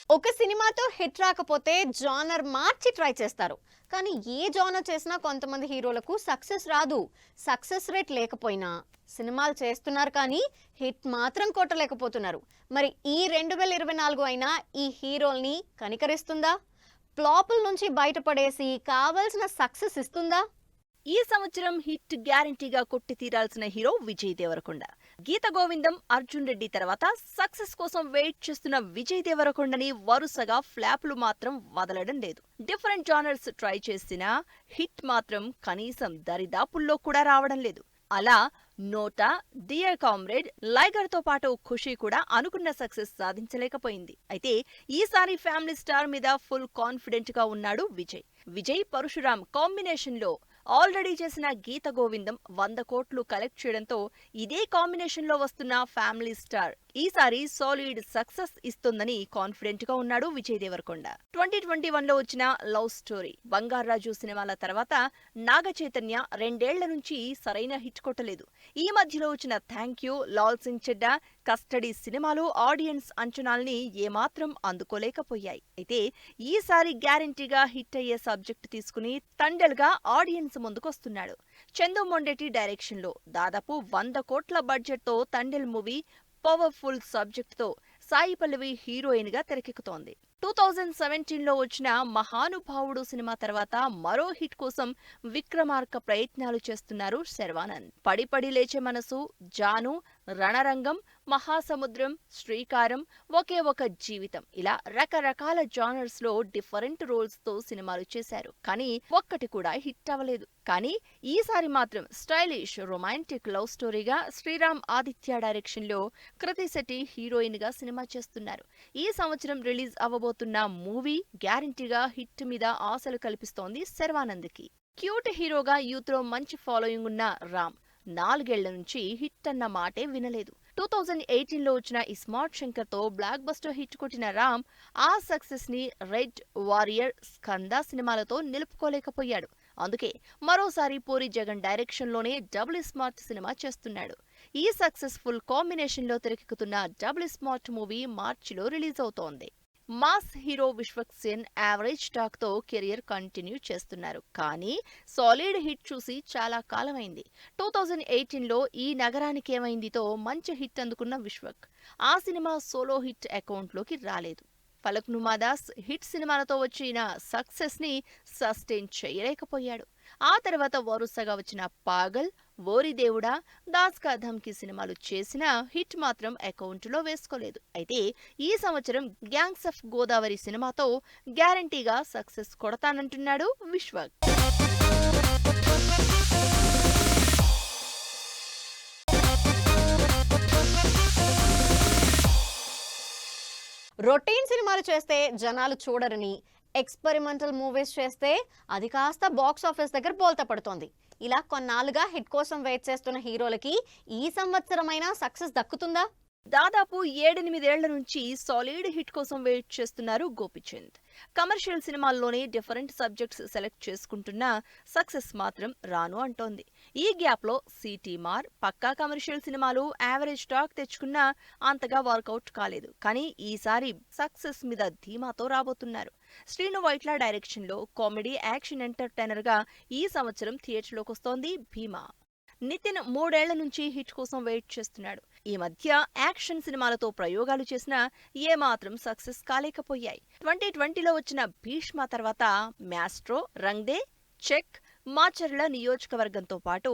ఒక సినిమాతో హిట్ రాకపోతే జానర్ మార్చి ట్రై చేస్తారు. కానీ ఏ జానర్ చేసినా కొంతమంది హీరోలకు సక్సెస్ రాదు. సక్సెస్ రేట్ లేకపోయినా సినిమాలు చేస్తున్నారు కానీ హిట్ మాత్రం కొట్టలేకపోతున్నారు. మరి ఈ 2024 అయినా ఈ హీరోల్ని కనికరిస్తుందా? ఫ్లాపుల నుంచి బయటపడేసి కావాల్సిన సక్సెస్ ఇస్తుందా? ఈ సంవత్సరం హిట్ గ్యారంటీగా కొట్టి తీరాల్సిన హీరో విజయ్ దేవరకొండ. గీత గోవిందం, అర్జున్ రెడ్డి తర్వాత సక్సెస్ కోసం వెయిట్ చేస్తున్న విజయ్ దేవరకొండని వరుసగా ఫ్లాపులు మాత్రం వదలడం లేదు. డిఫరెంట్ జానర్స్ ట్రై చేసినా హిట్ మాత్రం కనీసం దరిదాపుల్లో కూడా రావడం లేదు. అలా నోటా, డియర్ కామ్రేడ్, లైగర్ తో పాటు ఖుషీ కూడా అనుకున్న సక్సెస్ సాధించలేకపోయింది. అయితే ఈసారి ఫ్యామిలీ స్టార్ మీద ఫుల్ కాన్ఫిడెంట్ గా ఉన్నాడు విజయ్. విజయ్ పరశురామ్ కాంబినేషన్ లో ఆల్రెడీ చేసిన గీత గోవిందం 100 కోట్లు కలెక్ట్ చేయడంతో ఇదే కాంబినేషన్ లో వస్తున్న ఫ్యామిలీ స్టార్ ఈసారి సాలిడ్ సక్సెస్ ఇస్తుందని కాన్ఫిడెంట్ గా ఉన్నాడు విజయ్ దేవరకొండ. 2021లో వచ్చిన లవ్ స్టోరీ, బంగారాజు సినిమాల తర్వాత నాగ చైతన్య 2 ఏళ్ల నుంచి సరైన హిట్ కొట్టలేదు. ఈ మధ్యలో వచ్చిన thank you, Laal Singh Chaddha, custody సినిమాలు ఆడియన్స్ అంచనాల్ని ఏమాత్రం అందుకోలేకపోయాయి. అయితే ఈసారి గ్యారంటీగా హిట్ అయ్యే సబ్జెక్ట్ తీసుకుని తండెల్ గా ఆడియన్స్ ముందుకొస్తున్నాడు. చందు మొండేటి డైరెక్షన్ లో దాదాపు 100 కోట్ల బడ్జెట్ తో తండెల్ మూవీ పవర్ఫుల్ సబ్జెక్ట్ తో సాయి పల్లవి హీరోయిన్ గా తెరకెక్కుతోంది. 2017లో వచ్చిన మహానుభావుడు సినిమా తర్వాత మరో హిట్ కోసం విక్రమార్క ప్రయత్నాలు చేస్తున్నారు శర్వానంద్. పడిపడి లేచే మనసు, జాను, రణరంగం, మహాసముద్రం, శ్రీకారం, ఒకే ఒక జీవితం ఇలా రకరకాల జానర్స్ లో డిఫరెంట్ రోల్స్ తో సినిమాలు చేశారు. కానీ ఒక్కటి కూడా హిట్ అవ్వలేదు. కానీ ఈసారి మాత్రం స్టైలిష్ రొమాంటిక్ లవ్ స్టోరీగా శ్రీరామ్ ఆదిత్య డైరెక్షన్ లో కృతి శెట్టి హీరోయిన్ గా సినిమా చేస్తున్నారు. ఈ సంవత్సరం రిలీజ్ అవ్వబోతున్న మూవీ గ్యారంటీగా హిట్ మీద ఆశలు కల్పిస్తోంది శర్వానంద్ కి. క్యూట్ హీరోగా యూత్ లో మంచి ఫాలోయింగ్ ఉన్న రామ్ 4 ఏళ్ల నుంచి హిట్ అన్న మాటే వినలేదు. 2018లో వచ్చిన ఇస్మార్ట్ శంకర్ తో బ్లాక్ బస్టర్ హిట్ కొట్టిన రామ్ ఆ సక్సెస్ ని రెడ్ వారియర్, స్కంద సినిమాలతో నిలుపుకోలేకపోయాడు. అందుకే మరోసారి పూరి జగన్ డైరెక్షన్ లోనే డబుల్ స్మార్ట్ సినిమా చేస్తున్నాడు. ఈ సక్సెస్ఫుల్ కాంబినేషన్ లో తెరకెక్కుతున్న డబుల్ స్మార్ట్ మూవీ మార్చిలో రిలీజ్ అవుతోంది. Mass hero Vishwak Sen average talk తో కెరియర్ కంటిన్యూ చేస్తున్నారు. కానీ సాలిడ్ హిట్ చూసి చాలా కాలమైంది. 2018లో ఈ నగరానికి ఏమైందితో మంచి హిట్ అందుకున్న విశ్వక్ ఆ సినిమా సోలో హిట్ అకౌంట్ లోకి రాలేదు. ఫలక్నుమాదాస్ హిట్ సినిమాలతో వచ్చిన సక్సెస్ ని సస్టైన్ చేయలేకపోయాడు. ఆ తర్వాత వరుసగా వచ్చిన పాగల్, ఓరి దేవుడా, దాస్ కా ధమ్కి సినిమాలు చేసినా హిట్ మాత్రం అకౌంటులో వేసుకోలేదు. అయితే ఈ సంవత్సరం గ్యాంగ్స్ ఆఫ్ గోదావరి సినిమాతో గ్యారంటీగా సక్సెస్ కొడతానంటున్నాడు విశ్వక్. రొటీన్ సినిమాలు చేస్తే జనాలు చూడరని, ఎక్స్పెరిమెంటల్ మూవీస్ చేస్తే అది కాస్త బాక్స్ ఆఫీస్ దగ్గర బోల్తా పడుతోంది. ఇలా కొన్నాళ్ళుగా హిట్ కోసం వెయిట్ చేస్తున్న హీరోలకి ఈ సంవత్సరమైనా సక్సెస్ దక్కుతుందా? దాదాపు 7-8 ఏళ్ల నుంచి సాలిడ్ హిట్ కోసం వెయిట్ చేస్తున్నారు గోపిచంద్. కమర్షియల్ సినిమాల్లోనే డిఫరెంట్ సబ్జెక్ట్స్ సెలెక్ట్ చేసుకుంటున్నా సక్సెస్ మాత్రం రాను అంటోంది. ఈ గ్యాప్ లో సిటీ మార్, పక్కా కమర్షియల్ సినిమాలు యావరేజ్ టాక్ తెచ్చుకున్నా అంతగా వర్కౌట్ కాలేదు. కానీ ఈసారి సక్సెస్ మీద ధీమాతో రాబోతున్నారు. శ్రీను వైట్ల డైరెక్షన్ లో కామెడీ యాక్షన్ ఎంటర్టైనర్ గా ఈ సంవత్సరం థియేటర్లోకి వస్తోంది భీమా. నితిన్ 3 ఏళ్ల నుంచి హిట్ కోసం వెయిట్ చేస్తున్నాడు. ఈ మధ్య యాక్షన్ సినిమాలతో ప్రయోగాలు చేసినా ఏమాత్రం సక్సెస్ కాలేకపోయాయి. 2020లో వచ్చిన భీష్మ తర్వాత మ్యాస్ట్రో, రంగ్దే, చెక్, మాచర్ల నియోజకవర్గంతో పాటు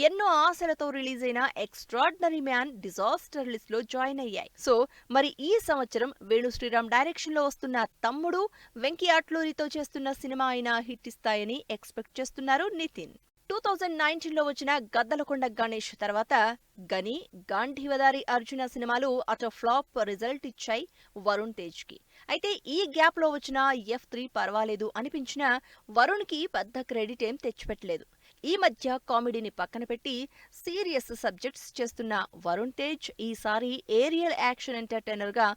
ఎన్నో ఆశలతో రిలీజ్ అయిన ఎక్స్ట్రార్డినరీ మ్యాన్ డిజాస్టర్ లిస్ట్ లో జాయిన్ అయ్యాయి. సో మరి ఈ సంవత్సరం వేణు శ్రీరామ్ డైరెక్షన్ లో వస్తున్న తమ్ముడు, వెంకీ అట్లూరితో చేస్తున్న సినిమా అయినా హిట్ ఇస్తాయని ఎక్స్పెక్ట్ చేస్తున్నారు నితిన్. 2019లో వచ్చిన గద్దలకొండ గణేష్ తర్వాత గని, గాంధీవదారి అర్జున సినిమాలు అటు ఫ్లాప్ రిజల్ట్ ఇచ్చాయి వరుణ్ తేజ్ కి. అయితే ఈ గ్యాప్ లో వచ్చిన F3 పర్వాలేదు అనిపించినా వరుణ్ కి పెద్ద క్రెడిట్ ఏం తెచ్చిపెట్టలేదు. ఈ మధ్య కామెడీని పక్కన పెట్టి సీరియస్ సబ్జెక్ట్స్ చేస్తున్న వరుణ్ తేజ్ ఈసారి ఏరియల్ యాక్షన్ ఎంటర్టైనర్ గా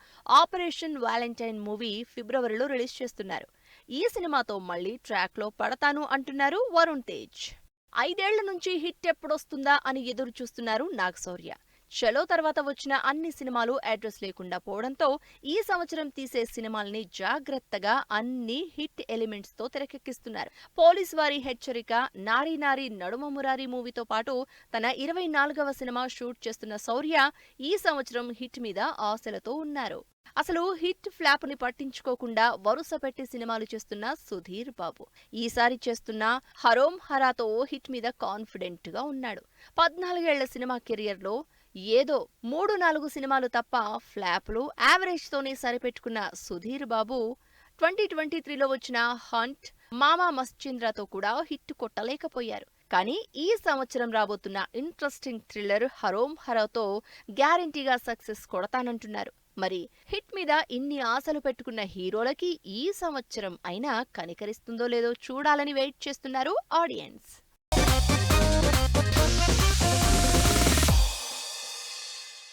ఆపరేషన్ వ్యాలంటైన్ మూవీ ఫిబ్రవరిలో రిలీజ్ చేస్తున్నారు. ఈ సినిమాతో మళ్లీ ట్రాక్ లో పడతాను అంటున్నారు వరుణ్ తేజ్. 5 ఏళ్ల నుంచి హిట్ ఎప్పుడొస్తుందా అని ఎదురు చూస్తున్నారు నాగశౌర్య. చలో తర్వాత వచ్చిన అన్ని సినిమాలు అడ్రస్ లేకుండా పోవడంతో ఈ సంవత్సరం తీసే సినిమాల్ని జాగ్రత్తగా అన్ని హిట్ ఎలిమెంట్స్ తో తెరకెక్కిస్తున్నారు. పోలీస్ వారి హెచ్చరిక, నారీ నారీ నడుమ మురారి మూవీతో పాటు తన 24వ సినిమా షూట్ చేస్తున్న శౌర్య ఈ సంవత్సరం హిట్ మీద ఆశలతో ఉన్నారు. అసలు హిట్ ఫ్లాప్ ని పట్టించుకోకుండా వరుస పెట్టి సినిమాలు చేస్తున్న సుధీర్ బాబు ఈసారి చేస్తున్న హరోం హరాతో హిట్ మీద కాన్ఫిడెంట్ గా ఉన్నాడు. 14 ఏళ్ల సినిమా కెరియర్ లో ఏదో 3-4 సినిమాలు తప్ప ఫ్లాప్లు, యావరేజ్ తోనే సరిపెట్టుకున్న సుధీర్ బాబు 2023లో వచ్చిన హంట్, మామా మస్చింద్రతో కూడా హిట్ కొట్టలేకపోయారు. కానీ ఈ సంవత్సరం రాబోతున్న ఇంట్రెస్టింగ్ థ్రిల్లర్ హరోం హరాతో గ్యారంటీగా సక్సెస్ కొడతానంటున్నారు. మరి హిట్ మీద ఇన్ని ఆశలు పెట్టుకున్న హీరోలకి ఈ సంవత్సరం అయినా కనికరిస్తుందో లేదో చూడాలని వెయిట్ చేస్తున్నారు ఆడియన్స్.